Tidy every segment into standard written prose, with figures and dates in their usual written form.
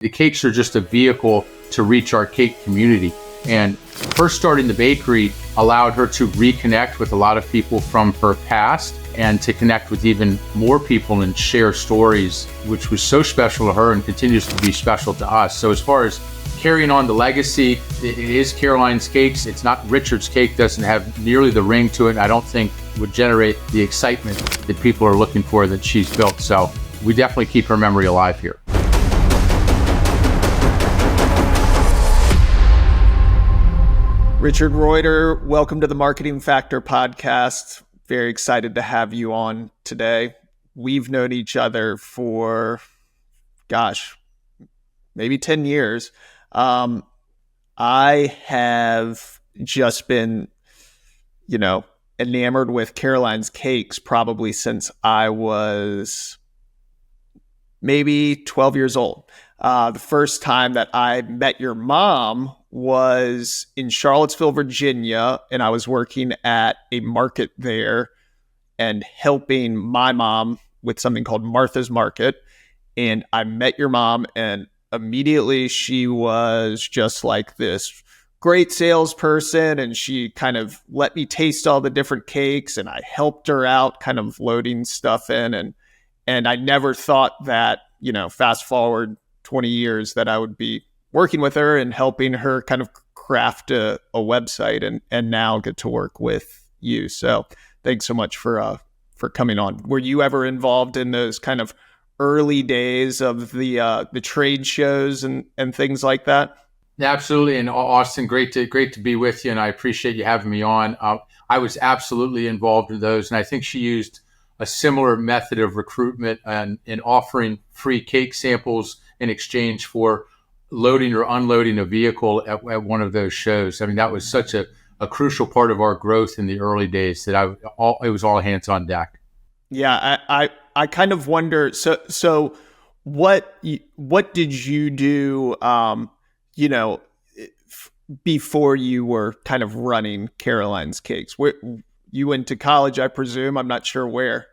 The cakes are just a vehicle to reach our cake community. And first starting the bakery allowed her to reconnect with a lot of people from her past and to connect with even more people and share stories, which was so special to her and continues to be special to us. So as far as carrying on the legacy, it is Caroline's Cakes. It's not Richard's Cake, doesn't have nearly the ring to it. I don't think would generate the excitement that people are looking for that she's built. So we definitely keep her memory alive here. Richard Reutter, welcome to the Marketing Factor podcast. Very excited to have you on today. We've known each other for, maybe 10 years. I have just been, enamored with Caroline's Cakes probably since I was maybe 12 years old. The first time that I met your mom was in Charlottesville, Virginia, and I was working at a market there and helping my mom with something called Martha's Market. And I met your mom, and immediately she was just like this great salesperson, and she kind of let me taste all the different cakes, and I helped her out kind of loading stuff in. And I never thought that, fast forward 20 years that I would be working with her and helping her kind of craft a website and now get to work with you. So thanks so much for coming on. Were you ever involved in those kind of early days of the trade shows and things like that? Absolutely. And Austin, great to be with you. And I appreciate you having me on. I was absolutely involved in those. And I think she used a similar method of recruitment and in offering free cake samples in exchange for loading or unloading a vehicle at one of those shows. I mean, that was such a crucial part of our growth in the early days that it was all hands on deck. Yeah, I kind of wonder. So what did you do? Before you were kind of running Caroline's Cakes, where you went to college, I presume. I'm not sure where.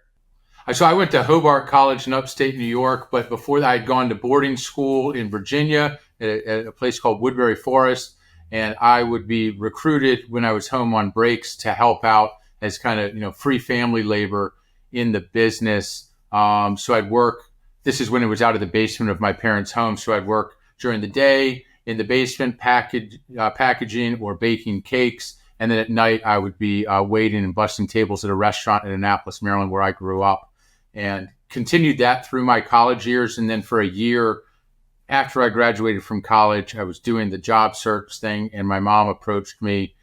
So I went to Hobart College in upstate New York, but before that, I'd gone to boarding school in Virginia at a place called Woodbury Forest, and I would be recruited when I was home on breaks to help out as kind of free family labor in the business. So I'd work. This is when it was out of the basement of my parents' home, so I'd work during the day in the basement, packaging or baking cakes, and then at night I would be waiting and busting tables at a restaurant in Annapolis, Maryland, where I grew up, and continued that through my college years. And then for a year after I graduated from college, I was doing the job search thing, and my mom approached me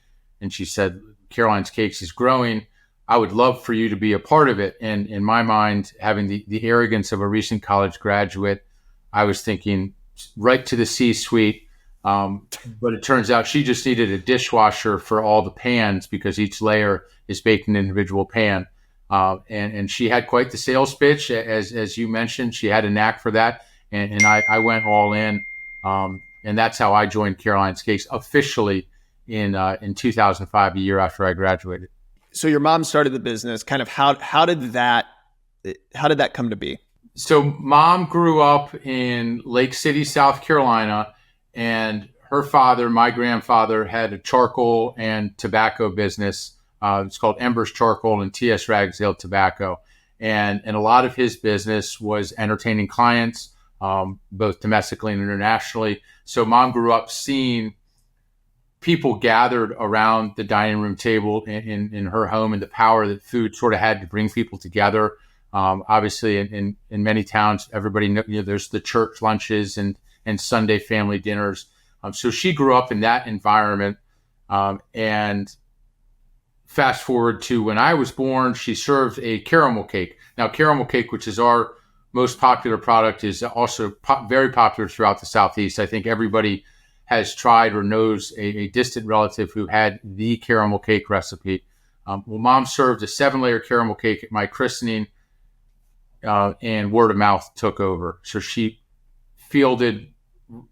and she said, Caroline's Cakes is growing. I would love for you to be a part of it. And in my mind, having the arrogance of a recent college graduate, I was thinking right to the C-suite. But it turns out she just needed a dishwasher for all the pans because each layer is baked in an individual pan. And she had quite the sales pitch, as you mentioned. She had a knack for that. And I went all in. And that's how I joined Caroline's Cakes officially in 2005, a year after I graduated. So your mom started the business. Kind of how did that come to be? So mom grew up in Lake City, South Carolina, and her father, my grandfather, had a charcoal and tobacco business. It's called Embers Charcoal and T.S. Ragsdale Tobacco. And a lot of his business was entertaining clients, both domestically and internationally. So mom grew up seeing people gathered around the dining room table in her home, and the power that food sort of had to bring people together. Obviously, in many towns, everybody there's the church lunches and Sunday family dinners. So she grew up in that environment. And fast forward to when I was born, she served a caramel cake. Now, caramel cake, which is our most popular product, is also very popular throughout the Southeast. I think everybody has tried or knows a distant relative who had the caramel cake recipe. Well, mom served a 7-layer caramel cake at my christening, and word of mouth took over. So she fielded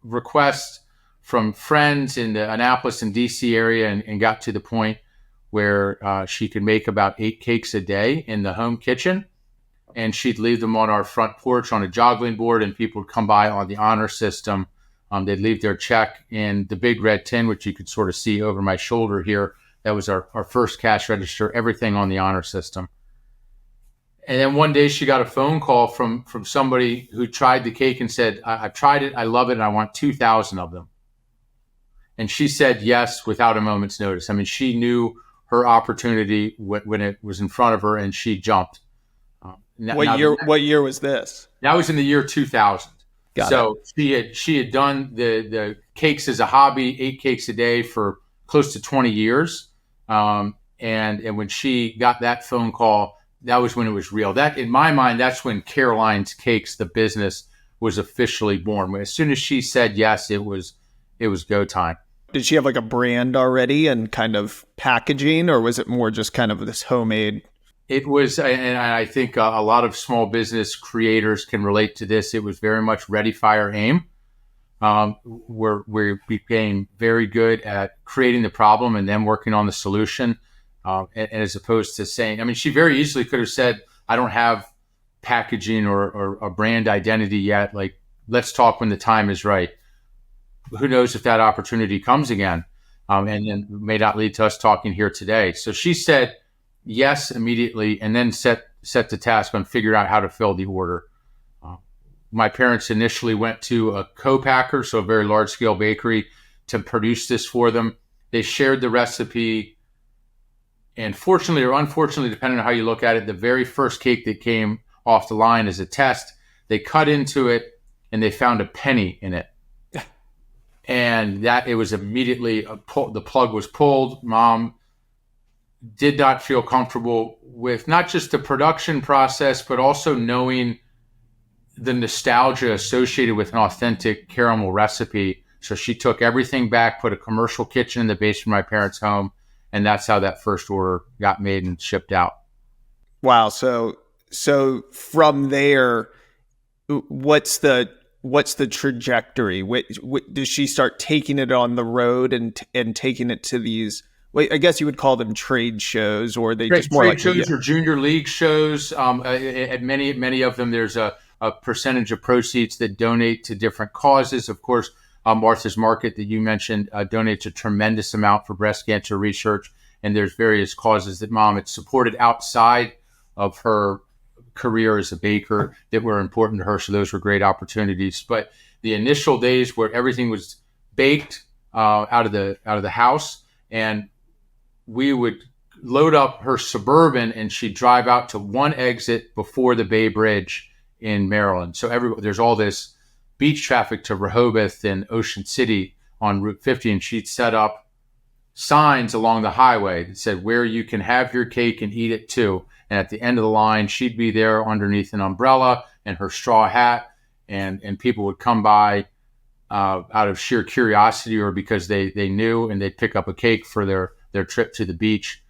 requests from friends in the Annapolis and DC area and got to the point where she could make about 8 cakes a day in the home kitchen. and she'd leave them on our front porch on a joggling board, and people would come by on the honor system. They'd leave their check in the big red tin, which you could sort of see over my shoulder here. That was our first cash register, everything on the honor system. And then one day she got a phone call from somebody who tried the cake and said, I've tried it, I love it, and I want 2,000 of them. And she said yes without a moment's notice. I mean, she knew her opportunity when it was in front of her, and she jumped. What year was this? That was in the year 2000. Got it. She had done the cakes as a hobby, 8 cakes a day for close to 20 years. And when she got that phone call, that was when it was real. That, in my mind, that's when Caroline's Cakes, the business, was officially born. As soon as she said yes, it was go time. Did she have like a brand already and kind of packaging, or was it more just kind of this homemade? It was, and I think a lot of small business creators can relate to this. It was very much ready, fire, aim. We became very good at creating the problem and then working on the solution. And as opposed to saying, I mean, she very easily could have said, I don't have packaging or a brand identity yet. Like, let's talk when the time is right. Who knows if that opportunity comes again, and may not lead to us talking here today. So she said yes immediately, and then set the task on figuring out how to fill the order. My parents initially went to a co-packer, so a very large-scale bakery, to produce this for them. They shared the recipe, and fortunately or unfortunately, depending on how you look at it, the very first cake that came off the line as a test, they cut into it, and they found a penny in it. And that it was immediately the plug was pulled. Mom did not feel comfortable with not just the production process, but also knowing the nostalgia associated with an authentic caramel recipe. So she took everything back, put a commercial kitchen in the basement of my parents' home, and that's how that first order got made and shipped out. Wow. So from there, what's the trajectory? Does she start taking it on the road and taking it to these? I guess you would call them trade shows, or they just more trade like shows or junior league shows. At many of them, there's a percentage of proceeds that donate to different causes. Of course, Martha's Market that you mentioned donates a tremendous amount for breast cancer research, and there's various causes that Mom had supported outside of her career as a baker that were important to her. So those were great opportunities. But the initial days where everything was baked out of the house, and we would load up her Suburban, and she'd drive out to one exit before the Bay Bridge in Maryland. So there's all this beach traffic to Rehoboth and Ocean City on Route 50, and she'd set up signs along the highway that said where you can have your cake and eat it too. And at the end of the line, she'd be there underneath an umbrella and her straw hat, and people would come by out of sheer curiosity or because they knew, and they'd pick up a cake for their trip to the beach.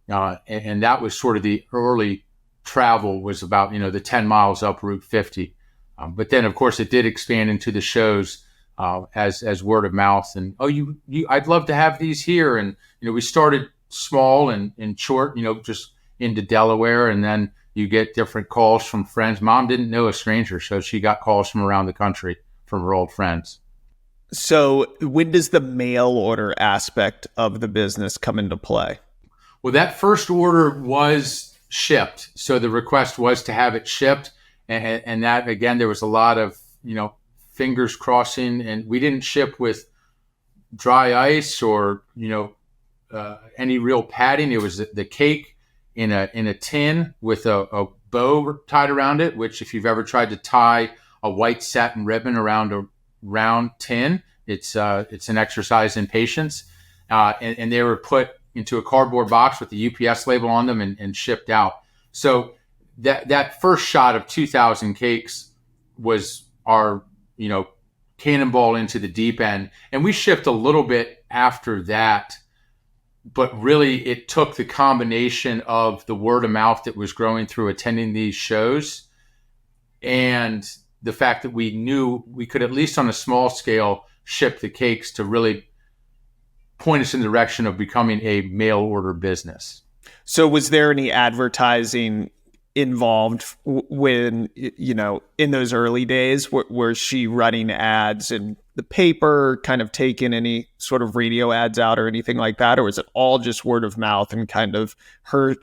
And that was sort of the early travel, was about, the 10 miles up Route 50. But then, of course, it did expand into the shows as word of mouth. And, I'd love to have these here. And, we started small and short, just into Delaware. And then you get different calls from friends. Mom didn't know a stranger, so she got calls from around the country from her old friends. So when does the mail order aspect of the business come into play? Well, that first order was shipped. So the request was to have it shipped. And that, again, there was a lot of, fingers crossing, and we didn't ship with dry ice or, any real padding. It was the cake in a tin with a bow tied around it, which if you've ever tried to tie a white satin ribbon around a round tin, it's an exercise in patience. And they were put into a cardboard box with the UPS label on them and shipped out. So that first shot of 2,000 cakes was our, cannonball into the deep end. And we shipped a little bit after that, but really it took the combination of the word of mouth that was growing through attending these shows and the fact that we knew we could, at least on a small scale, ship the cakes to really point us in the direction of becoming a mail order business. So was there any advertising involved when, in those early days? Was she running ads in the paper, kind of taking any sort of radio ads out or anything like that? Or was it all just word of mouth and kind of her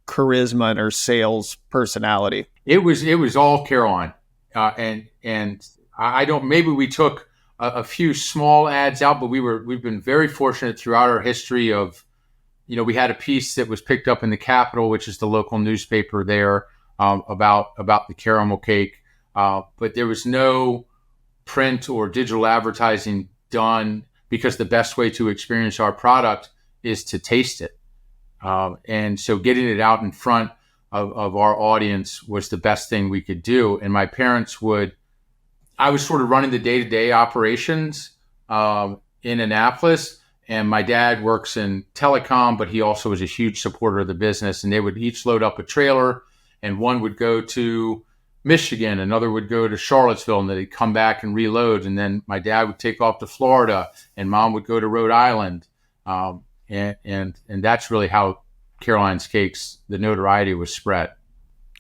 charisma and her sales personality? It was all Caroline, and I don't. Maybe we took a few small ads out, but we've been very fortunate throughout our history of, we had a piece that was picked up in the Capitol, which is the local newspaper there, about the caramel cake, but there was no print or digital advertising done, because the best way to experience our product is to taste it. And so getting it out in front of our audience was the best thing we could do. And my parents I was sort of running the day-to-day operations in Annapolis, and my dad works in telecom, but he also was a huge supporter of the business. And they would each load up a trailer, and one would go to Michigan, another would go to Charlottesville, and then they'd come back and reload. And then my dad would take off to Florida, and mom would go to Rhode Island. And that's really how Caroline's Cakes, the notoriety was spread.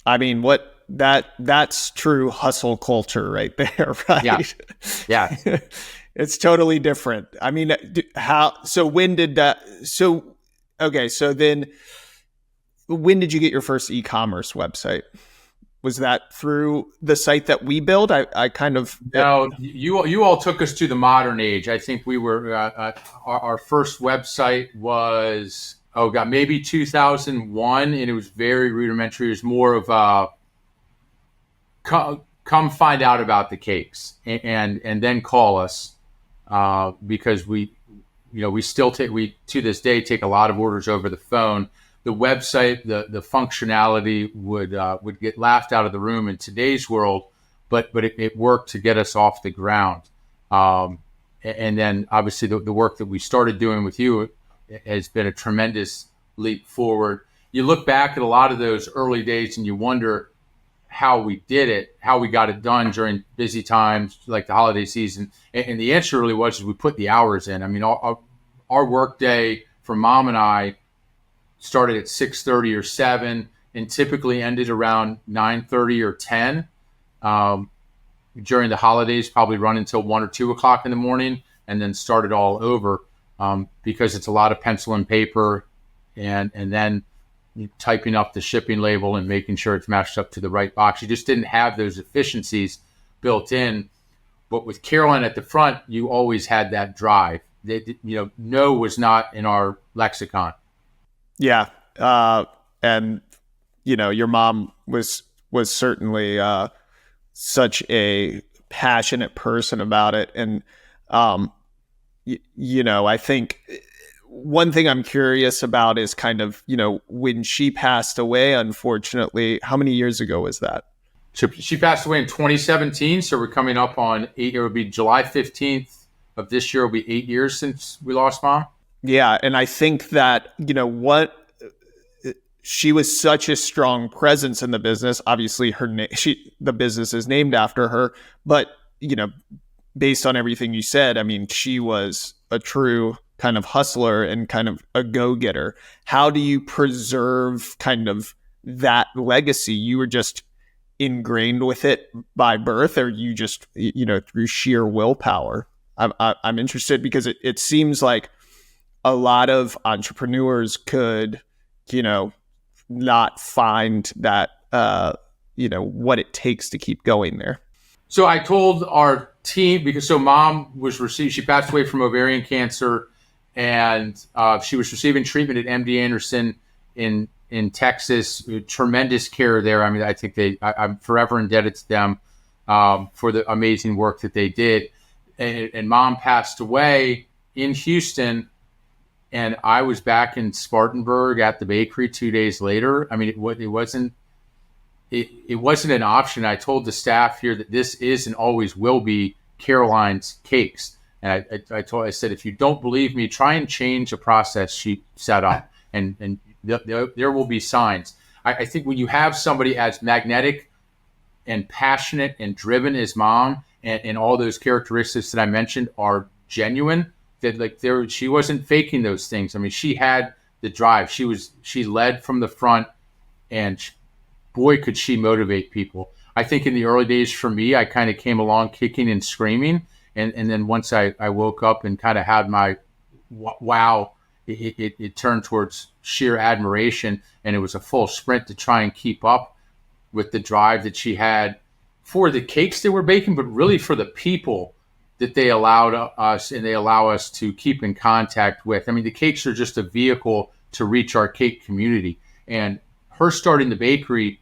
I mean, that's true hustle culture right there, right? Yeah. Yeah. It's totally different. I mean, when did that, okay, so then when did you get your first e-commerce website? Was that through the site that we built? I kind of... No, you all took us to the modern age. I think we were, our first website was, maybe 2001, and it was very rudimentary. It was more of come find out about the cakes, and then call us, because we still to this day take a lot of orders over the phone. The website, the functionality would get laughed out of the room in today's world, but it worked to get us off the ground. And then obviously the work that we started doing with you has been a tremendous leap forward. You look back at a lot of those early days and you wonder how we did it, how we got it done during busy times like the holiday season. And the answer really was, we put the hours in. I mean, our work day for mom and I started at 6:30 or 7 and typically ended around 9:30 or 10. During the holidays, probably run until 1 or 2 o'clock in the morning, and then start it all over, because it's a lot of pencil and paper, and then typing up the shipping label and making sure it's matched up to the right box. You just didn't have those efficiencies built in. But with Caroline at the front, you always had that drive. No was not in our lexicon. Yeah. And, your mom was certainly such a passionate person about it. And, I think one thing I'm curious about is kind of, when she passed away, unfortunately, how many years ago was that? So she passed away in 2017. So we're coming up on it would be July 15th of this year. Will be 8 years since we lost mom. Yeah. And I think that, she was such a strong presence in the business. Obviously the business is named after her, but, based on everything you said, I mean, she was a true kind of hustler and kind of a go-getter. How do you preserve kind of that legacy? You were just ingrained with it by birth, or you just, through sheer willpower? I'm interested because it seems like a lot of entrepreneurs could, not find that, what it takes to keep going there. So I told our team, because mom she passed away from ovarian cancer, and she was receiving treatment at MD Anderson in Texas. Tremendous care there. I mean, I think I'm forever indebted to them for the amazing work that they did. And mom passed away in Houston, and I was back in Spartanburg at the bakery 2 days later. I mean, it wasn't an option. I told the staff here that this is and always will be Caroline's Cakes. And I said, if you don't believe me, try and change a process she set up, and there will be signs. I think when you have somebody as magnetic and passionate and driven as mom, and all those characteristics that I mentioned are genuine, that she wasn't faking those things. I mean, she had the drive. She led from the front, and boy, could she motivate people. I think in the early days for me, I kind of came along kicking and screaming. And then once I woke up and kind of had my wow, it turned towards sheer admiration. And it was a full sprint to try and keep up with the drive that she had for the cakes that we're baking, but really for the people that they allowed us and they allow us to keep in contact with. I mean, the cakes are just a vehicle to reach our cake community. And her starting the bakery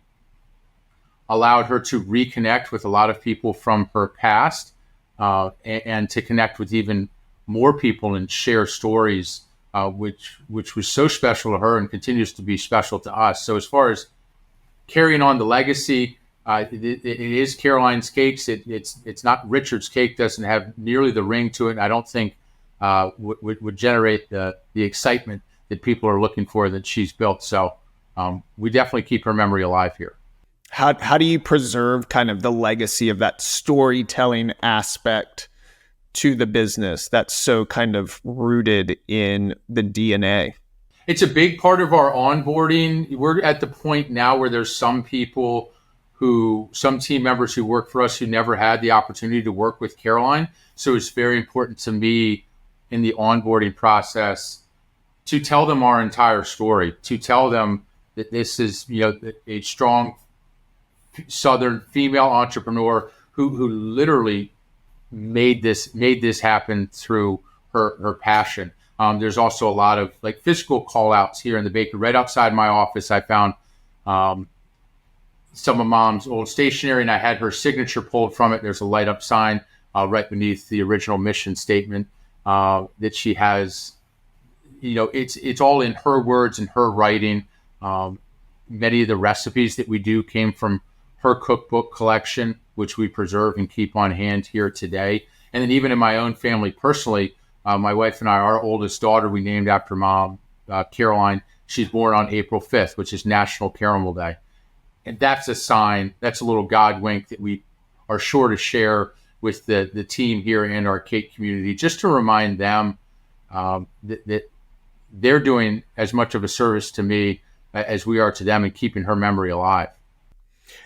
allowed her to reconnect with a lot of people from her past, and to connect with even more people and share stories, which was so special to her and continues to be special to us. So as far as carrying on the legacy, it is Caroline's Cakes. It's not Richard's Cake. Doesn't have nearly the ring to it. I don't think would generate the excitement that people are looking for that she's built. So we definitely keep her memory alive here. How do you preserve kind of the legacy of that storytelling aspect to the business that's so kind of rooted in the DNA? It's a big part of our onboarding. We're at the point now where there's some team members who work for us who never had the opportunity to work with Caroline. So it's very important to me in the onboarding process to tell them our entire story, to tell them that this is, a strong Southern female entrepreneur who literally made this happen through her passion. There's also a lot of like physical call outs here in the bakery. Right outside my office, I found some of Mom's old stationery, and I had her signature pulled from it. There's a light up sign right beneath the original mission statement that she has. It's all in her words and her writing. Many of the recipes that we do came from her cookbook collection, which we preserve and keep on hand here today. And then even in my own family personally, my wife and I, our oldest daughter, we named after Mom, Caroline. She's born on April 5th, which is National Caramel Day. And that's a sign, that's a little God wink that we are sure to share with the team here and our cake community, just to remind them that they're doing as much of a service to me as we are to them and keeping her memory alive.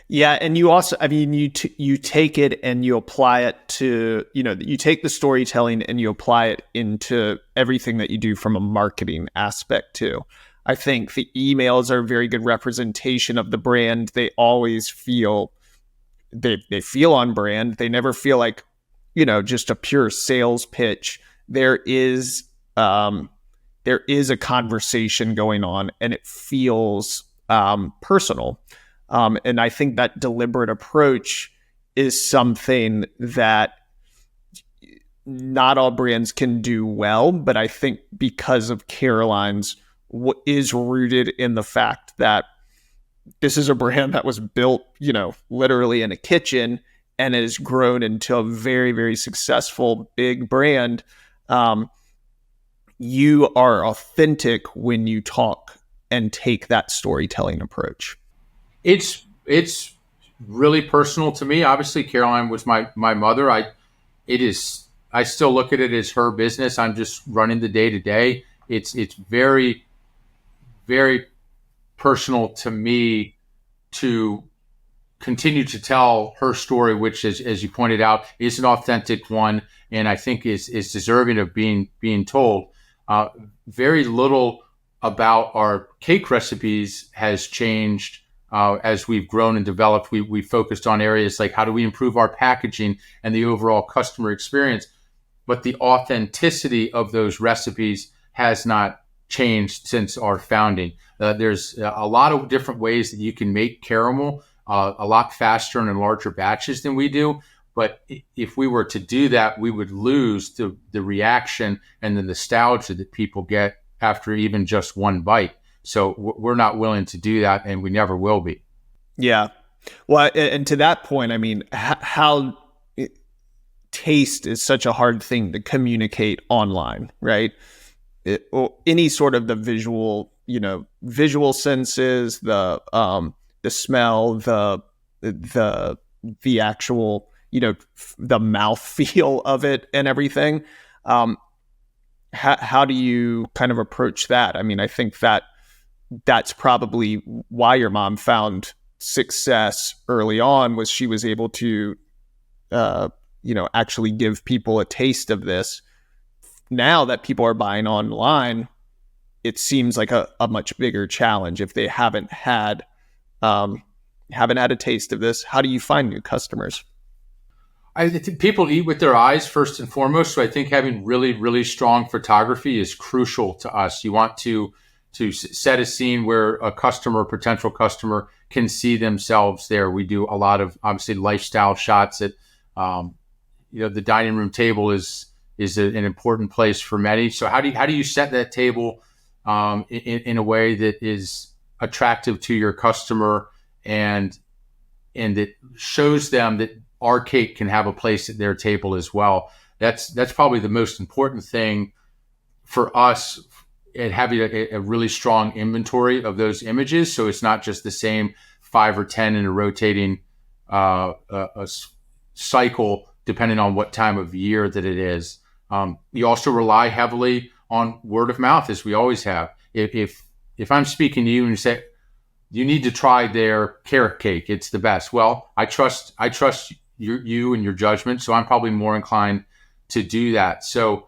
Yeah, and you also, I mean, you take it and you apply it to, you take the storytelling and you apply it into everything that you do from a marketing aspect too. I think the emails are a very good representation of the brand. They always feel, they feel on brand. They never feel like, just a pure sales pitch. There is a conversation going on and it feels personal. And I think that deliberate approach is something that not all brands can do well, but I think because of Caroline's, what is rooted in the fact that this is a brand that was built, literally in a kitchen and has grown into a very, very successful big brand. You are authentic when you talk and take that storytelling approach. It's really personal to me. Obviously, Caroline was my mother. I still look at it as her business. I'm just running the day to day. It's very, very personal to me to continue to tell her story, which is, as you pointed out, is an authentic one, and I think is deserving of being told. Very little about our cake recipes has changed as we've grown and developed. We focused on areas like how do we improve our packaging and the overall customer experience, but the authenticity of those recipes has not changed since our founding. There's a lot of different ways that you can make caramel a lot faster and in larger batches than we do. But if we were to do that, we would lose the reaction and the nostalgia that people get after even just one bite. So we're not willing to do that, and we never will be. Yeah. Well, and to that point, I mean, how taste is such a hard thing to communicate online, right? Or any sort of the visual senses, the smell, the actual, the mouth feel of it and everything. How do you kind of approach that? I mean, I think that's probably why your mom found success early on was she was able to, actually give people a taste of this. Now that people are buying online, it seems like a much bigger challenge if they um, haven't had a taste of this. How do you find new customers? I think people eat with their eyes first and foremost. So I think having really, really strong photography is crucial to us. You want to set a scene where a customer, potential customer, can see themselves there. We do a lot of obviously lifestyle shots. At the dining room table is an important place for many. So how do you set that table in a way that is attractive to your customer and it shows them that our cake can have a place at their table as well. That's probably the most important thing for us, and having a really strong inventory of those images, so it's not just the same 5 or 10 in a rotating cycle, depending on what time of year that it is. You also rely heavily on word of mouth, as we always have. If I'm speaking to you and you say, you need to try their carrot cake, it's the best. Well, I trust you and your judgment, so I'm probably more inclined to do that. So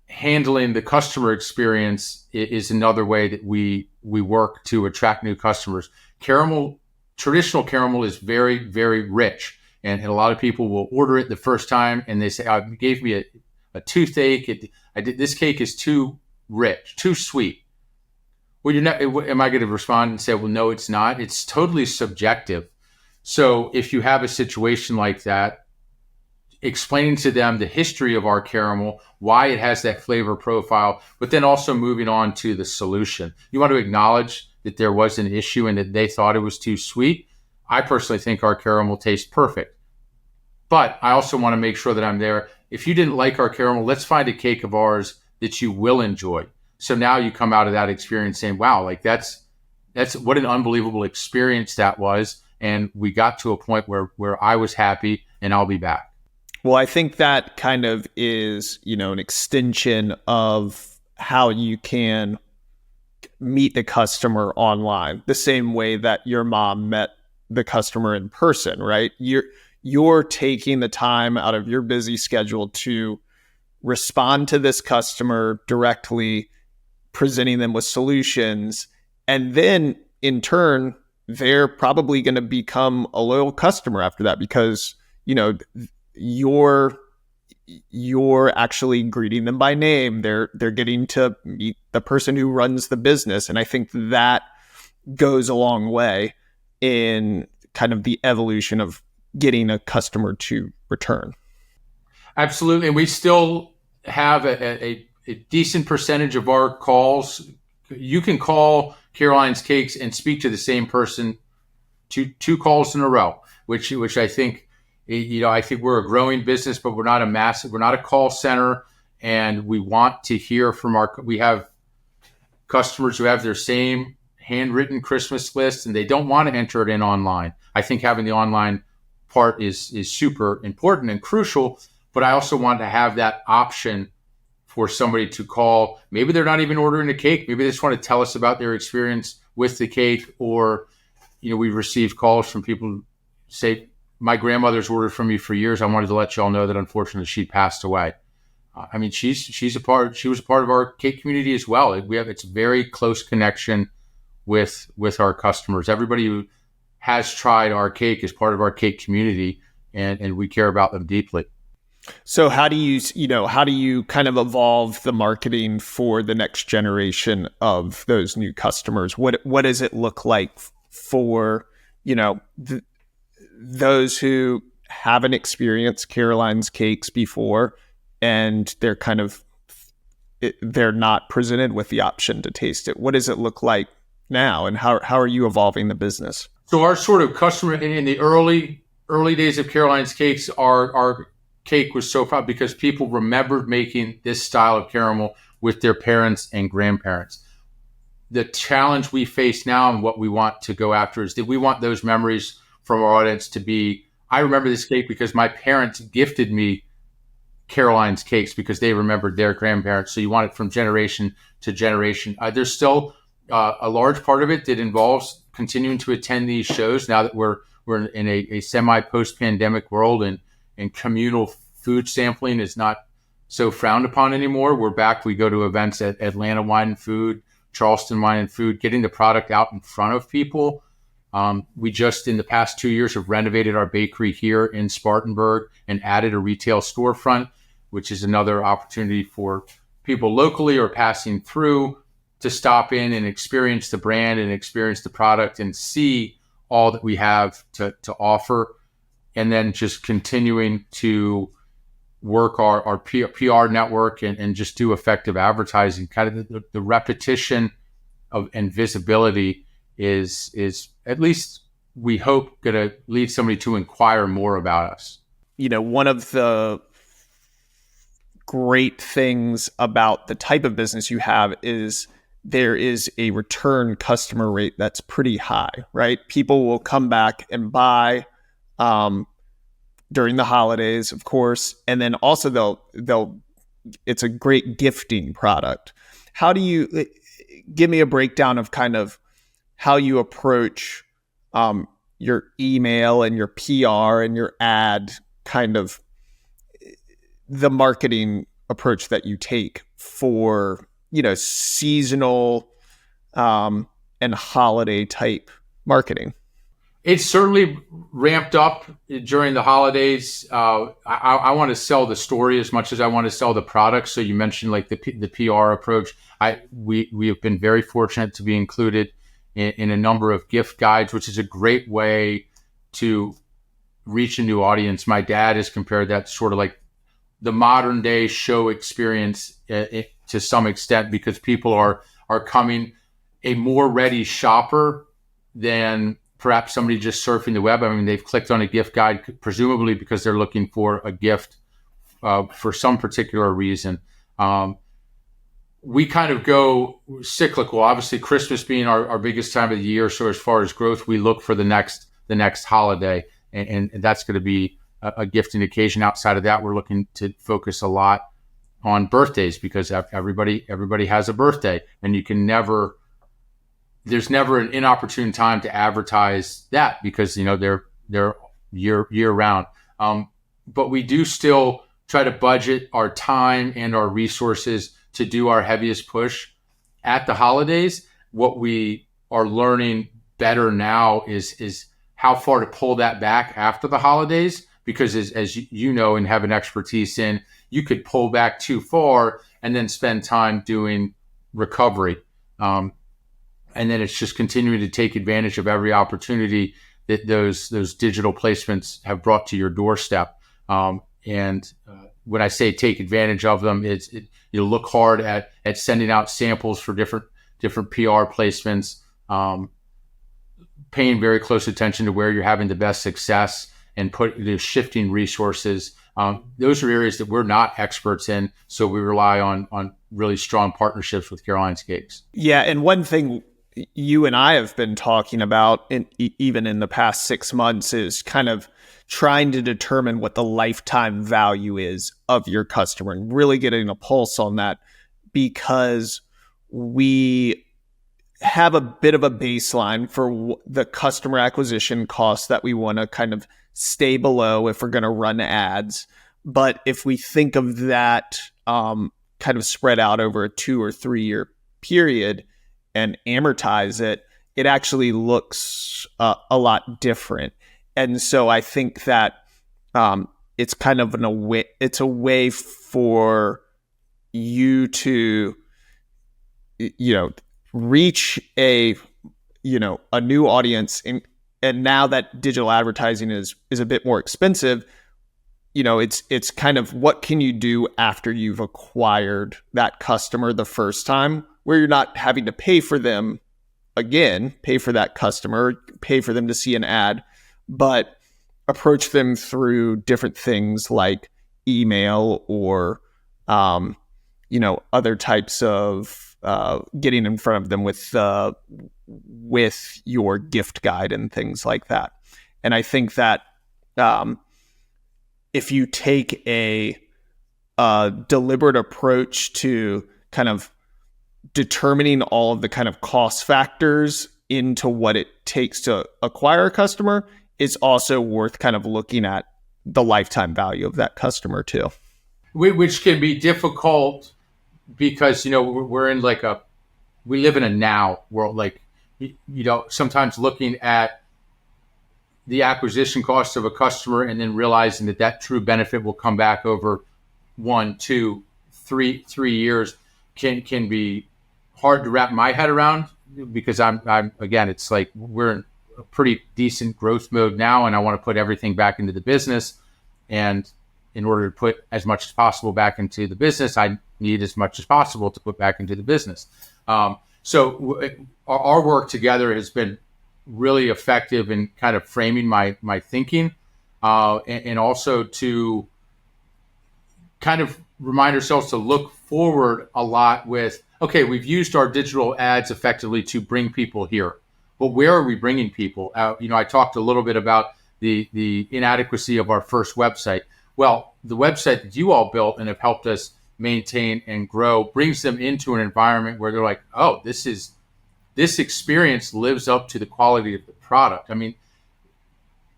handling the customer experience is another way that we work to attract new customers. Traditional caramel is very, very rich, and a lot of people will order it the first time and they say, "Oh, it gave me a toothache. This cake is too rich, too sweet." Well, am I going to respond and say, "Well, no, it's not"? It's totally subjective. So if you have a situation like that, explaining to them the history of our caramel, why it has that flavor profile, but then also moving on to the solution. You want to acknowledge that there was an issue and that they thought it was too sweet. I personally think our caramel tastes perfect, but I also want to make sure that I'm there. If you didn't like our caramel, let's find a cake of ours that you will enjoy. So now you come out of that experience saying, wow, like that's what an unbelievable experience that was. And we got to a point where I was happy and I'll be back. Well, I think that kind of is, an extension of how you can meet the customer online, the same way that your mom met the customer in person, right? You're taking the time out of your busy schedule to respond to this customer directly, presenting them with solutions, and then in turn, they're probably going to become a loyal customer after that because, you're actually greeting them by name. They're getting to meet the person who runs the business. And I think that goes a long way in kind of the evolution of getting a customer to return. Absolutely. And we still have a decent percentage of our calls. You can call Caroline's Cakes and speak to the same person two calls in a row, which I think, I think we're a growing business, but we're not a call center, and we want to hear from we have customers who have their same handwritten Christmas list and they don't want to enter it in online. I think having the online part is super important and crucial, but I also want to have that option for somebody to call. Maybe they're not even ordering a cake. Maybe they just want to tell us about their experience with the cake. Or, we've received calls from people who say, my grandmother's ordered from you for years. I wanted to let you all know that unfortunately she passed away. She was a part of our cake community as well. It's a very close connection with our customers. Everybody who has tried our cake is part of our cake community, and we care about them deeply. So how do you kind of evolve the marketing for the next generation of those new customers? What does it look like for, those who haven't experienced Caroline's Cakes before and they're not presented with the option to taste it? What does it look like now, and how are you evolving the business? So our sort of customer in the early days of Caroline's Cakes, our cake was so proud because people remembered making this style of caramel with their parents and grandparents. The challenge we face now and what we want to go after is that we want those memories from our audience to be, I remember this cake because my parents gifted me Caroline's Cakes because they remembered their grandparents. So you want it from generation to generation. There's still a large part of it that involves continuing to attend these shows now that we're in a semi post pandemic world, and communal food sampling is not so frowned upon anymore. We're back. We go to events at Atlanta Wine and Food, Charleston Wine and Food, getting the product out in front of people. We just, in the past 2 years, have renovated our bakery here in Spartanburg and added a retail storefront, which is another opportunity for people locally or passing through to stop in and experience the brand and experience the product and see all that we have to offer. And then just continuing to work our PR network and just do effective advertising. Kind of the repetition of and visibility is at least, we hope, going to lead somebody to inquire more about us. One of the great things about the type of business you have is there is a return customer rate that's pretty high, right? People will come back and buy during the holidays, of course, and then also they'll it's a great gifting product. How do you give me a breakdown of kind of how you approach your email and your PR and your ad, kind of the marketing approach that you take for, seasonal and holiday type marketing? It's certainly ramped up during the holidays. I want to sell the story as much as I want to sell the product. So you mentioned like the PR approach. We have been very fortunate to be included in a number of gift guides, which is a great way to reach a new audience. My dad has compared that to sort of like the modern day show experience to some extent, because people are coming a more ready shopper than perhaps somebody just surfing the web. I mean, they've clicked on a gift guide, presumably because they're looking for a gift for some particular reason. We kind of go cyclical. Obviously, Christmas being our biggest time of the year. So as far as growth, we look for the next holiday, and that's going to be a gifting occasion. Outside of that, we're looking to focus a lot on birthdays, because everybody has a birthday, and there's never an inopportune time to advertise that, because they're year round. But we do still try to budget our time and our resources to do our heaviest push at the holidays. What we are learning better now is how far to pull that back after the holidays, because as you know and have an expertise in, you could pull back too far and then spend time doing recovery. And then it's just continuing to take advantage of every opportunity that those digital placements have brought to your doorstep. When I say take advantage of them, you look hard at sending out samples for different PR placements, paying very close attention to where you're having the best success, and shifting resources. Those are areas that we're not experts in, so we rely on really strong partnerships with Caroline's Cakes. Yeah, and one thing you and I have been talking about, even in the past 6 months, is kind of trying to determine what the lifetime value is of your customer, and really getting a pulse on that, because we have a bit of a baseline for the customer acquisition costs that we want to kind of stay below if we're going to run ads. But if we think of that kind of spread out over a 2 or 3 year period and amortize it, it actually looks a lot different. And so I think that it's kind of it's a way for you to, reach a new audience. And now that digital advertising is a bit more expensive, it's kind of, what can you do after you've acquired that customer the first time, where you're not having to pay for them again, pay for that customer, pay for them to see an ad, but approach them through different things like email or, other types of getting in front of them with your gift guide and things like that. And I think that if you take a deliberate approach to kind of determining all of the kind of cost factors into what it takes to acquire a customer, it's also worth kind of looking at the lifetime value of that customer too. Which can be difficult because, we're in we live in a now world. Sometimes looking at the acquisition cost of a customer and then realizing that true benefit will come back over 1, 2, 3 years can be hard to wrap my head around, because I'm again, it's like we're in a pretty decent growth mode now, and I want to put everything back into the business. And in order to put as much as possible back into the business, I need as much as possible to put back into the business. So our work together has been really effective in kind of framing my thinking, and also to kind of remind ourselves to look forward a lot with, okay, we've used our digital ads effectively to bring people here, but where are we bringing people? I talked a little bit about the inadequacy of our first website. Well, the website that you all built and have helped us maintain and grow brings them into an environment where they're like, oh, this experience lives up to the quality of the product. I mean,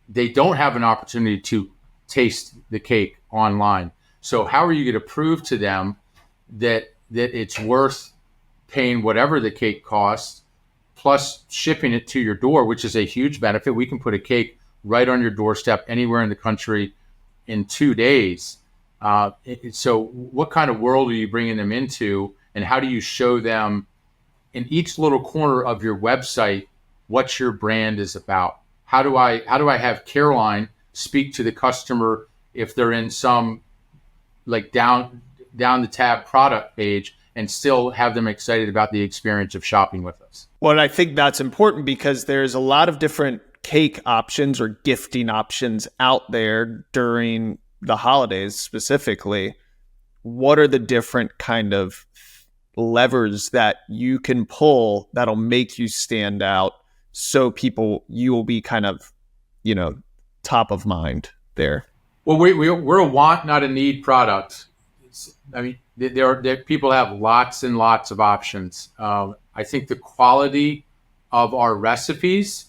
they don't have an opportunity to taste the cake online. So how are you going to prove to them that it's worth paying whatever the cake costs, plus shipping it to your door, which is a huge benefit? We can put a cake right on your doorstep anywhere in the country in 2 days. So what kind of world are you bringing them into, and how do you show them in each little corner of your website what your brand is about? How do I have Caroline speak to the customer if they're in some down the tab product page, and still have them excited about the experience of shopping with us? Well, I think that's important because there's a lot of different cake options or gifting options out there during the holidays specifically. What are the different kind of levers that you can pull that'll make you stand out, so you will be kind of, top of mind there? Well, we're a want, not a need product. People have lots and lots of options. I think the quality of our recipes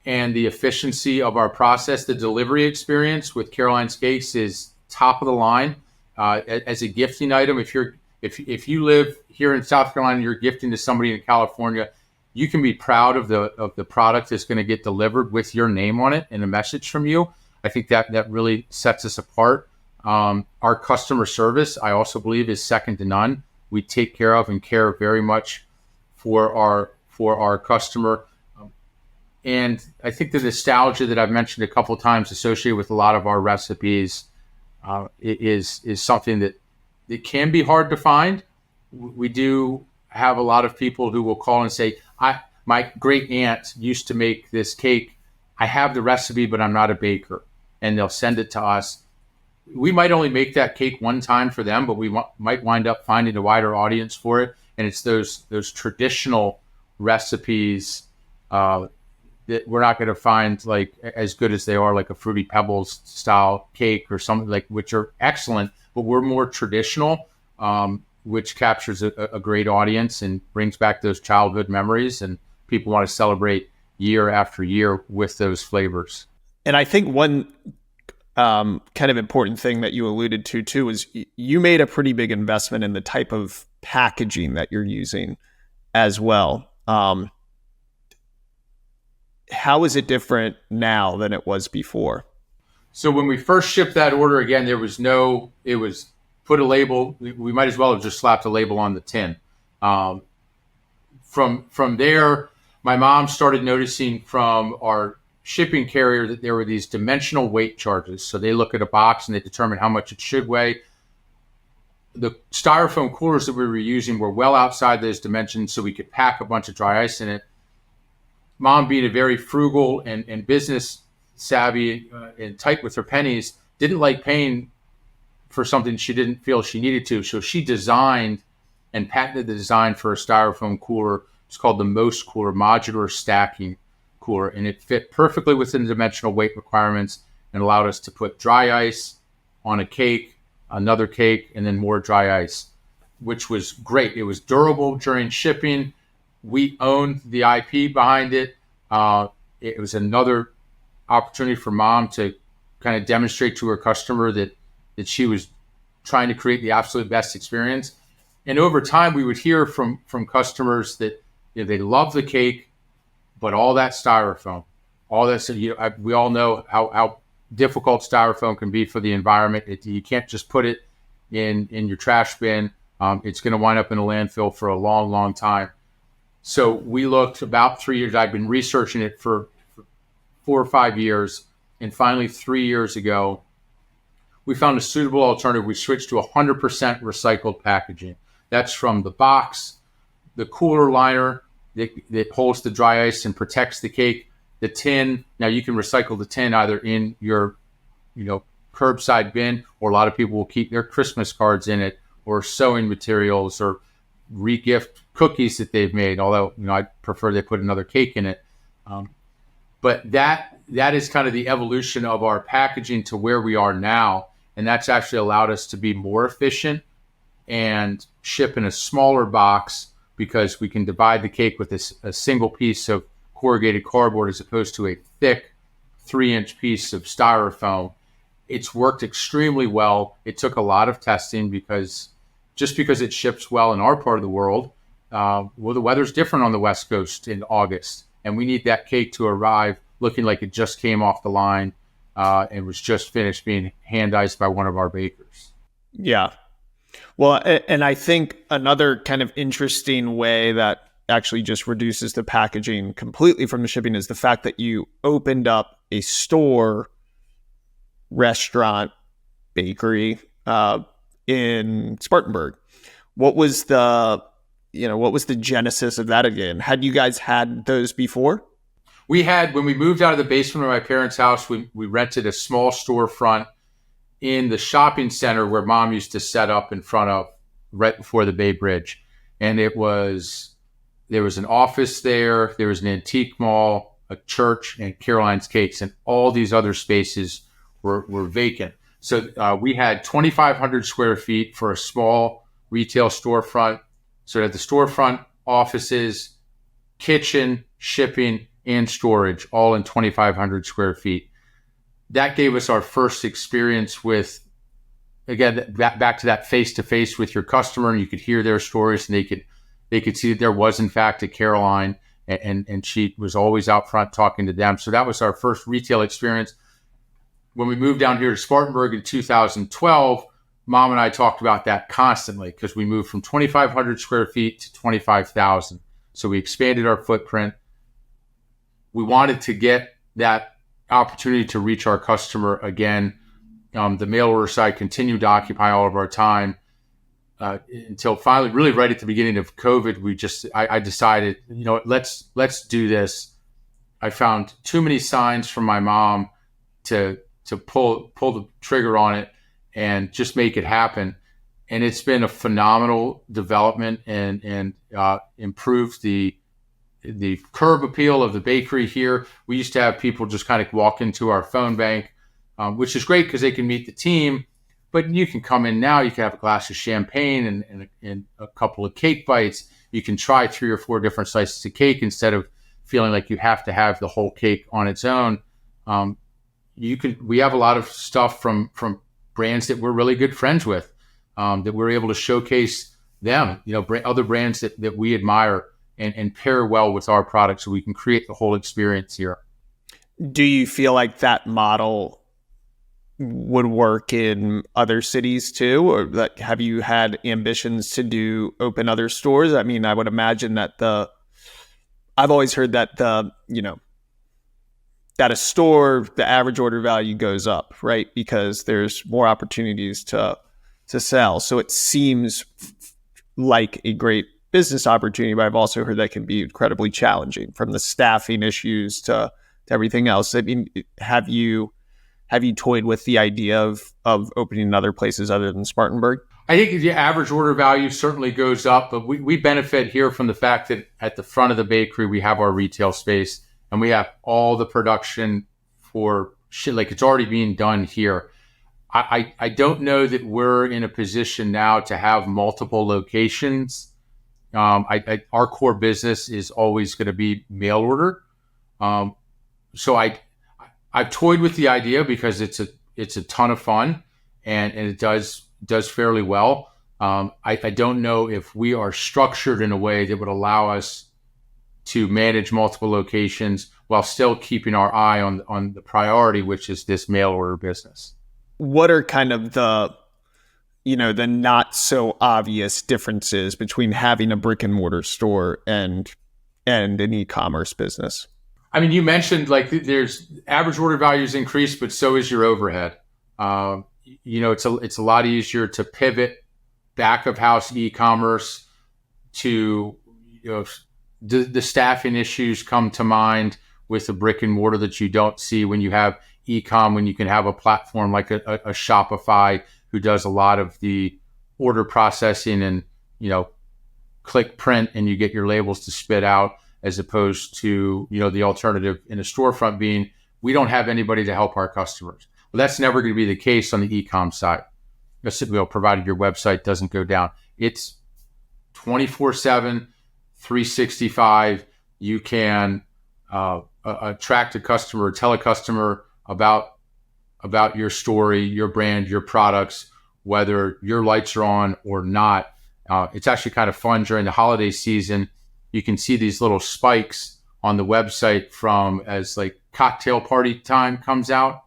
and the efficiency of our process, the delivery experience with Caroline's Cakes is top of the line. As a gifting item, if you live here in South Carolina and you're gifting to somebody in California, you can be proud of the product that's going to get delivered with your name on it and a message from you. I think that really sets us apart. Our customer service, I also believe, is second to none. We take care of and care very much for our customer. And I think the nostalgia that I've mentioned a couple of times associated with a lot of our recipes is something that it can be hard to find. We do have a lot of people who will call and say, my great aunt used to make this cake. I have the recipe, but I'm not a baker. And they'll send it to us. We might only make that cake one time for them, but we might wind up finding a wider audience for it. And it's those traditional recipes that we're not going to find as good as they are, like a Fruity Pebbles style cake or something which are excellent, but we're more traditional, which captures a great audience and brings back those childhood memories, and people want to celebrate year after year with those flavors. And I think one kind of important thing that you alluded to too is you made a pretty big investment in the type of packaging that you're using as well. How is it different now than it was before? So when we first shipped that order, again, it was put a label. We might as well have just slapped a label on the tin. From there, my mom started noticing from our shipping carrier that there were these dimensional weight charges. So they look at a box and they determine how much it should weigh. The styrofoam coolers that we were using were well outside those dimensions, so we could pack a bunch of dry ice in it. Mom, being a very frugal and business savvy and tight with her pennies, didn't like paying for something she didn't feel she needed to. So she designed and patented the design for a styrofoam cooler. It's called the MOST cooler, modular stacking cooler, and it fit perfectly within the dimensional weight requirements and allowed us to put dry ice on a cake, another cake, and then more dry ice, which was great. It was durable during shipping. We owned the IP behind it. It was another opportunity for mom to kind of demonstrate to her customer that she was trying to create the absolute best experience. And over time, we would hear from customers that they love the cake, but all that styrofoam, all that, we all know how difficult styrofoam can be for the environment. You can't just put it in your trash bin. It's going to wind up in a landfill for a long, long time. So we looked about 3 years. I've been researching it for 4 or 5 years. And finally, 3 years ago, we found a suitable alternative. We switched to 100% recycled packaging. That's from the box, the cooler liner that holds the dry ice and protects the cake, the tin. Now you can recycle the tin either in your, curbside bin, or a lot of people will keep their Christmas cards in it, or sewing materials, or re-gift cookies that they've made. Although, I prefer they put another cake in it. But that is kind of the evolution of our packaging to where we are now. And that's actually allowed us to be more efficient and ship in a smaller box, because we can divide the cake with a single piece of corrugated cardboard as opposed to a thick 3-inch piece of styrofoam. It's worked extremely well. It took a lot of testing, because it ships well in our part of the world, the weather's different on the West Coast in August, and we need that cake to arrive looking like it just came off the line and was just finished being hand iced by one of our bakers. Yeah. Well, and I think another kind of interesting way that actually just reduces the packaging completely from the shipping is the fact that you opened up a store, restaurant, bakery in Spartanburg. What was the genesis of that again? Had you guys had those before? We had, when we moved out of the basement of my parents' house, we rented a small storefront in the shopping center where mom used to set up in front of, right before the Bay Bridge. And there was an office there, there was an antique mall, a church, and Caroline's Cakes, and all these other spaces were vacant. So we had 2,500 square feet for a small retail storefront. So at the storefront, offices, kitchen, shipping, and storage, all in 2,500 square feet. That gave us our first experience with, again, back to that face-to-face with your customer, and you could hear their stories, and they could see that there was, in fact, a Caroline, and she was always out front talking to them. So that was our first retail experience. When we moved down here to Spartanburg in 2012, Mom and I talked about that constantly, because we moved from 2,500 square feet to 25,000. So we expanded our footprint. We wanted to get that opportunity to reach our customer again. The mail order side continued to occupy all of our time until finally, really right at the beginning of COVID, I decided, let's do this. I found too many signs from my mom to pull the trigger on it and just make it happen. And it's been a phenomenal development and improved the curb appeal of the bakery here. We used to have people just kind of walk into our phone bank, which is great because they can meet the team. But you can come in now, you can have a glass of champagne and a couple of cake bites. You can try 3 or 4 different slices of cake instead of feeling like you have to have the whole cake on its own. We have a lot of stuff from brands that we're really good friends with, that we're able to showcase them, other brands that we admire and pair well with our product, so we can create the whole experience here. Do you feel like that model would work in other cities too, or have you had ambitions to open other stores? I mean, I would imagine that I've always heard that that a store, the average order value goes up, right? Because there's more opportunities to sell. So it seems like a great business opportunity, but I've also heard that can be incredibly challenging, from the staffing issues to everything else. I mean, have you toyed with the idea of opening in other places other than Spartanburg? I think the average order value certainly goes up, but we benefit here from the fact that at the front of the bakery, we have our retail space and we have all the production for shit, like it's already being done here. I don't know that we're in a position now to have multiple locations. Our core business is always going to be mail order. Um, so I've toyed with the idea because it's a ton of fun, and it does fairly well. I don't know if we are structured in a way that would allow us to manage multiple locations while still keeping our eye on the priority, which is this mail order business. What are kind of the not so obvious differences between having a brick and mortar store and an e-commerce business? I mean, you mentioned like there's average order values increase, but so is your overhead. It's a lot easier to pivot back of house e-commerce to, the staffing issues come to mind with a brick and mortar that you don't see when you have e-com, when you can have a platform like a Shopify who does a lot of the order processing and, click print and you get your labels to spit out, as opposed to, the alternative in a storefront being, we don't have anybody to help our customers. Well, that's never going to be the case on the e-com side, provided your website doesn't go down. It's 24/7, 365. You can attract a customer, tell a customer about your story, your brand, your products, whether your lights are on or not. It's actually kind of fun during the holiday season. You can see these little spikes on the website from as like cocktail party time comes out,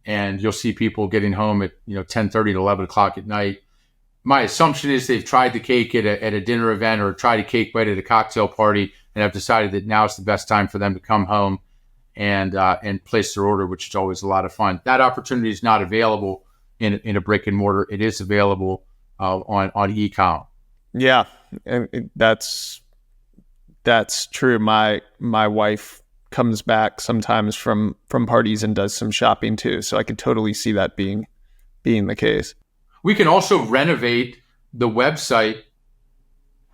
and you'll see people getting home at 10:30 to 11 o'clock at night. My assumption is they've tried the cake at a dinner event or tried a cake bite at a cocktail party and have decided that now is the best time for them to come home and place their order, which is always a lot of fun. That opportunity is not available in a brick and mortar. It is available on e-com. Yeah, and that's true. My wife comes back sometimes from parties and does some shopping too, so I could totally see that being the case. We can also renovate the website,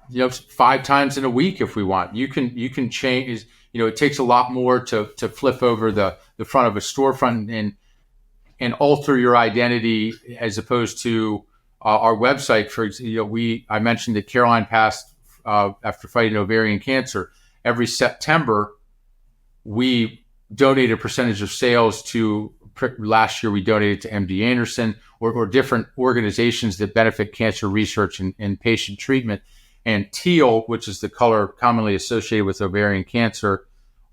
5 times in a week if we want. You can change. It takes a lot more to flip over the front of a storefront and alter your identity, as opposed to our website. For I mentioned that Caroline passed after fighting ovarian cancer. Every September, we donate a percentage of sales to. Last year, we donated to MD Anderson or different organizations that benefit cancer research and patient treatment. And teal, which is the color commonly associated with ovarian cancer,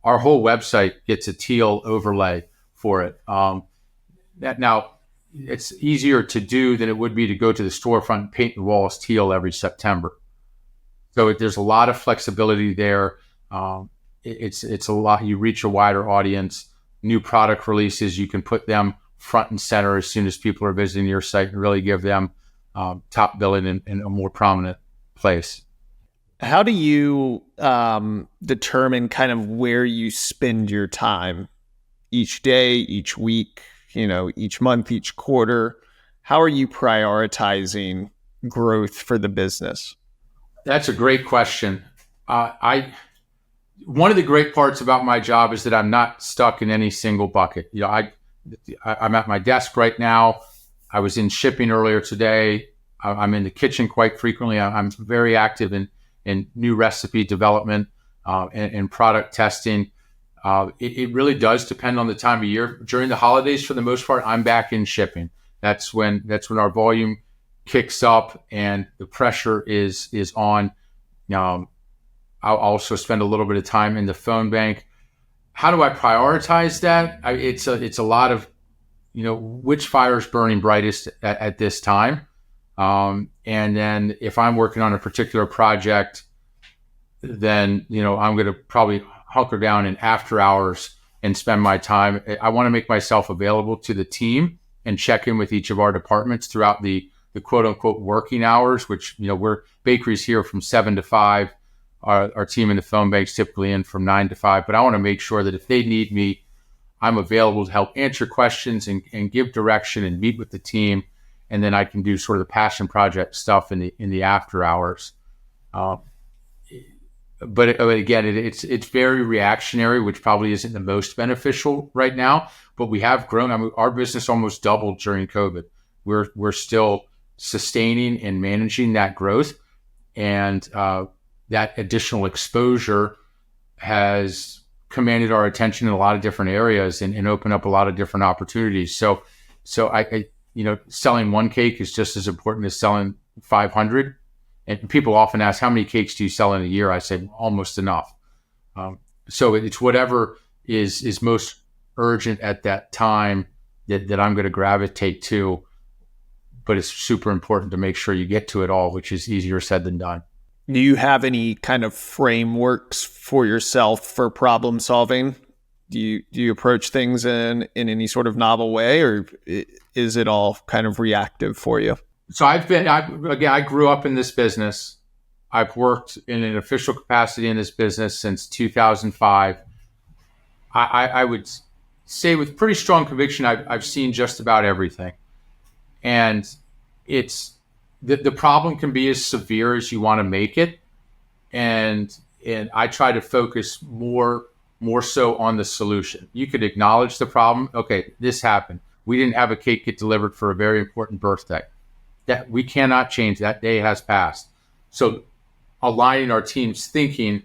our whole website gets a teal overlay for it. Now, it's easier to do than it would be to go to the storefront and paint the walls teal every September. So there's a lot of flexibility there. It's a lot. You reach a wider audience. New product releases, you can put them front and center as soon as people are visiting your site and really give them top billing in a more prominent place. How do you determine kind of where you spend your time each day, each week, each month, each quarter? How are you prioritizing growth for the business? That's a great question. One of the great parts about my job is that I'm not stuck in any single bucket. I'm at my desk right now. I was in shipping earlier today. I'm in the kitchen quite frequently. I'm very active in new recipe development and product testing. It really does depend on the time of year. During the holidays, for the most part, I'm back in shipping. That's when our volume kicks up and the pressure is on. I'll also spend a little bit of time in the phone bank. How do I prioritize that? It's a lot of, which fire is burning brightest at this time. And then if I'm working on a particular project, then, I'm going to probably hunker down in after hours and spend my time. I want to make myself available to the team and check in with each of our departments throughout the quote unquote working hours, which, we're bakeries here from 7 to 5. Our team in the phone bank's typically in from 9 to 5, but I want to make sure that if they need me, I'm available to help answer questions and give direction and meet with the team. And then I can do sort of the passion project stuff in the after hours. But again, it's very reactionary, which probably isn't the most beneficial right now, but we have grown. I mean, our business almost doubled during COVID. We're still sustaining and managing that growth. And, that additional exposure has commanded our attention in a lot of different areas and opened up a lot of different opportunities. So I selling one cake is just as important as selling 500. And people often ask, how many cakes do you sell in a year? I say almost enough. So it's whatever is most urgent at that time that I'm going to gravitate to. But it's super important to make sure you get to it all, which is easier said than done. Do you have any kind of frameworks for yourself for problem solving? Do you approach things in any sort of novel way, or is it all kind of reactive for you? So I grew up in this business. I've worked in an official capacity in this business since 2005. I would say with pretty strong conviction, I've seen just about everything. And it's the problem can be as severe as you want to make it. And I try to focus more so on the solution. You could acknowledge the problem. Okay, this happened. We didn't have a cake get delivered for a very important birthday. That we cannot change. That day has passed. So aligning our team's thinking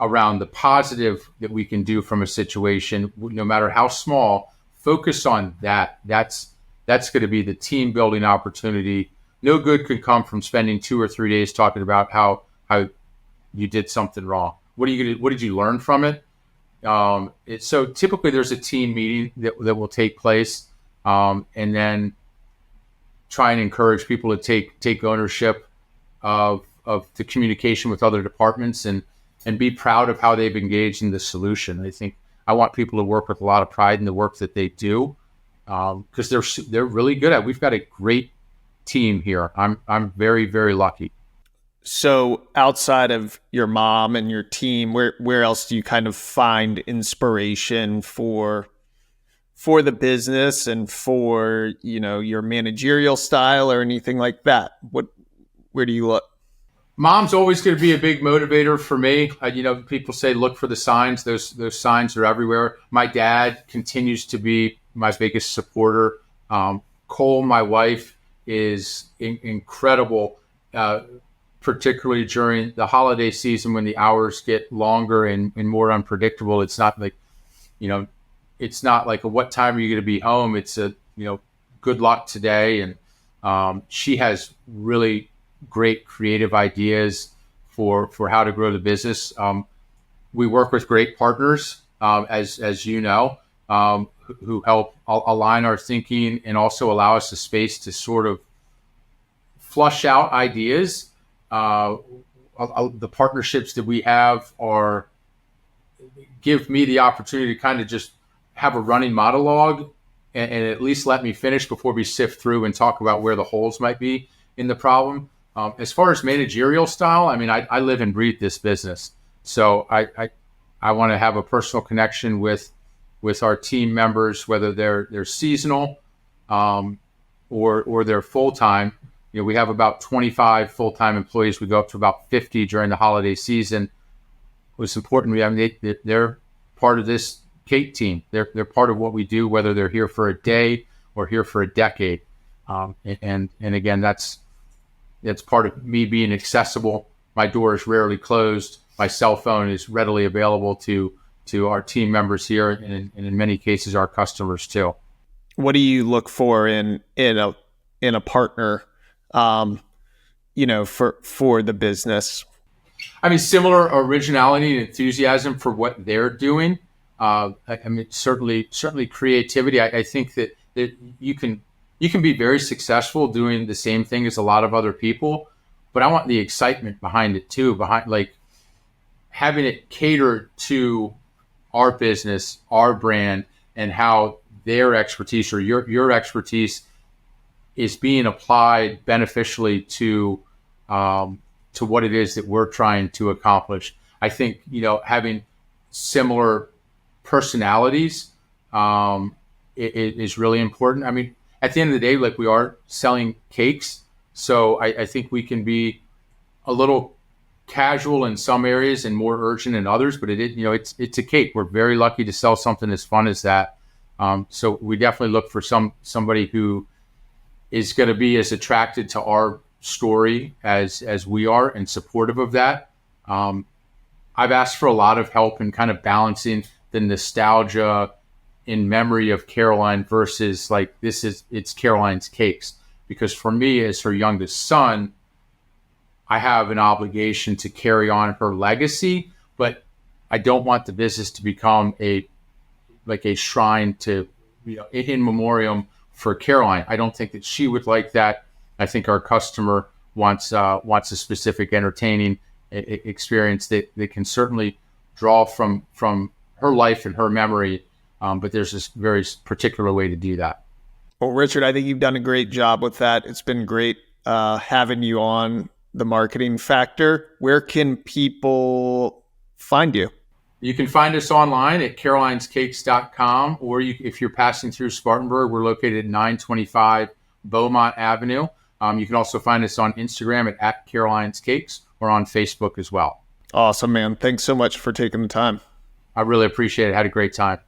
around the positive that we can do from a situation, no matter how small, focus on that. That's going to be the team building opportunity. No good could come from spending 2 or 3 days talking about how you did something wrong. What did you learn from it? So typically there's a team meeting that will take place, and then try and encourage people to take ownership of the communication with other departments and be proud of how they've engaged in the solution. I think I want people to work with a lot of pride in the work that they do, because they're really good at it. We've got a great team here. I'm very, very lucky. So outside of your mom and your team, where else do you kind of find inspiration for the business and for, your managerial style or anything like that? Where do you look? Mom's always going to be a big motivator for me. People say look for the signs. Those signs are everywhere. My dad continues to be my biggest supporter. Cole, my wife, is incredible, particularly during the holiday season when the hours get longer and more unpredictable. It's not like, it's not like what time are you going to be home? It's good luck today. And she has really great creative ideas for how to grow the business. We work with great partners, as you know, who help align our thinking and also allow us the space to sort of flush out ideas. The partnerships that we have give me the opportunity to kind of just have a running monologue and at least let me finish before we sift through and talk about where the holes might be in the problem. As far as managerial style, I mean, I live and breathe this business. So I want to have a personal connection with our team members, whether they're seasonal or they're full-time. We have about 25 full-time employees. We go up to about 50 during the holiday season. What's important, they're part of this cake team. They're part of what we do, whether they're here for a day or here for a decade. And again, that's part of me being accessible. My door is rarely closed. My cell phone is readily available to our team members here, and in many cases, our customers too. What do you look for in a partner, for the business? I mean, similar originality and enthusiasm for what they're doing. I mean, certainly creativity. I think that you can be very successful doing the same thing as a lot of other people, but I want the excitement behind it too, behind like having it cater to our business, our brand, and how their expertise or your expertise is being applied beneficially to what it is that we're trying to accomplish. I think, having similar personalities is really important. I mean, at the end of the day, like we are selling cakes, so I think we can be a little casual in some areas and more urgent in others. But it's a cake. We're very lucky to sell something as fun as that. So we definitely look for somebody who is going to be as attracted to our story as we are and supportive of that. I've asked for a lot of help in kind of balancing the nostalgia in memory of Caroline versus like it's Caroline's Cakes. Because for me, as her youngest son, I have an obligation to carry on her legacy, but I don't want the business to become a shrine to, in memoriam for Caroline. I don't think that she would like that. I think our customer wants a specific entertaining experience that can certainly draw from her life and her memory. But there's this very particular way to do that. Well, Richard, I think you've done a great job with that. It's been great having you on the Marketing Factor. Where can people find you? You can find us online at carolinescakes.com, or if you're passing through Spartanburg, we're located at 925 Beaumont Avenue. You can also find us on Instagram at Caroline's Cakes, or on Facebook as well. Awesome, man. Thanks so much for taking the time. I really appreciate it. Had a great time.